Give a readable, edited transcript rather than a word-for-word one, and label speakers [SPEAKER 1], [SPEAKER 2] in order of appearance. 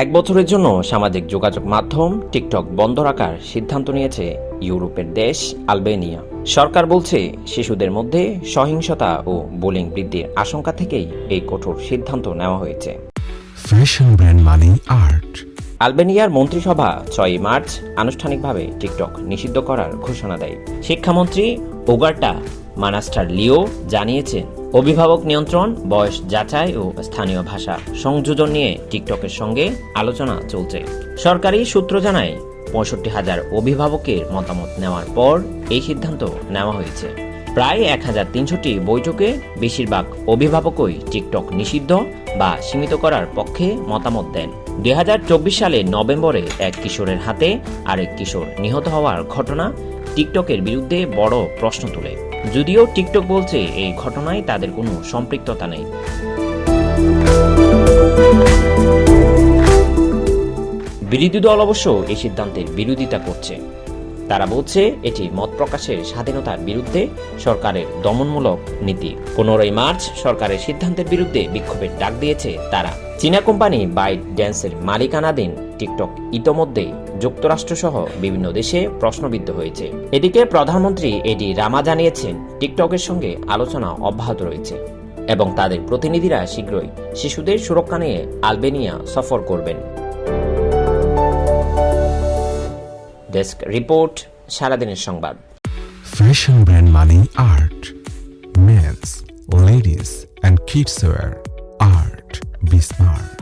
[SPEAKER 1] এক বছরের জন্য সামাজিক যোগাযোগ মাধ্যম টিকটক বন্ধ রাখার সিদ্ধান্ত নিয়েছে ইউরোপের দেশ আলবেনিয়া। সরকার বলছে শিশুদের মধ্যে সহিংসতা ও বুলিং বৃদ্ধির আশঙ্কা থেকেই এই কঠোর সিদ্ধান্ত নেওয়া হয়েছে।
[SPEAKER 2] ফ্যাশন ব্র্যান্ড মানে আর্ট।
[SPEAKER 1] আলবেনিয়ার মন্ত্রিসভা 6 মার্চ আনুষ্ঠানিকভাবে টিকটক নিষিদ্ধ করার ঘোষণা দেয়। শিক্ষামন্ত্রী ওগার্টা মানাস্টার লিও জানিয়েছেন, অভিভাবক নিয়ন্ত্রণ, বয়স যাচাই ও স্থানীয় ভাষা সংযোজন নিয়ে টিকটকের সঙ্গে আলোচনা চলছে। সরকারি সূত্র জানায় 65,000 অভিভাবকের মতামত নেওয়ার পর এই সিদ্ধান্ত নেওয়া হয়েছে। প্রায় 1,300টি বৈঠকে বেশিরভাগ অভিভাবকই টিকটক নিষিদ্ধ বা সীমিত করার পক্ষে মতামত দেন। 2024 সালে নভেম্বরে এক কিশোরের হাতে আরেক কিশোর নিহত হওয়ার ঘটনা টিকটকের বিরুদ্ধে বড় প্রশ্ন তোলে। যদিও টিকটক বলছে এই ঘটনায় তাদের কোনো সম্পৃক্ততা নেই। বিরোধী দল অবশ্য এই সিদ্ধান্তের বিরোধিতা করছে। তারা বলছে এটি মত প্রকাশের স্বাধীনতার বিরুদ্ধে সরকারের দমনমূলক নীতি। 15 মার্চ সরকারের সিদ্ধান্তের বিরুদ্ধে বিক্ষোভের ডাক দিয়েছে তারা। চীনা কোম্পানি বাইট ড্যান্সের মালিকানাধীন টিকটক ইতোমধ্যে যুক্তরাষ্ট্রসহ বিভিন্ন দেশে প্রশ্নবিদ্ধ হয়েছে। এদিকে প্রধানমন্ত্রী এডি রামা জানিয়েছেন, টিকটকের সঙ্গে আলোচনা অব্যাহত রয়েছে এবং তাদের প্রতিনিধিরা শীঘ্রই শিশুদের সুরক্ষা নিয়ে আলবেনিয়া সফর করবেন। ডেস্ক রিপোর্ট, সারাদিনের সংবাদ।
[SPEAKER 2] ফ্যাশন ব্র্যান্ড মানে art. Men's, ladies and kids wear. Art be smart.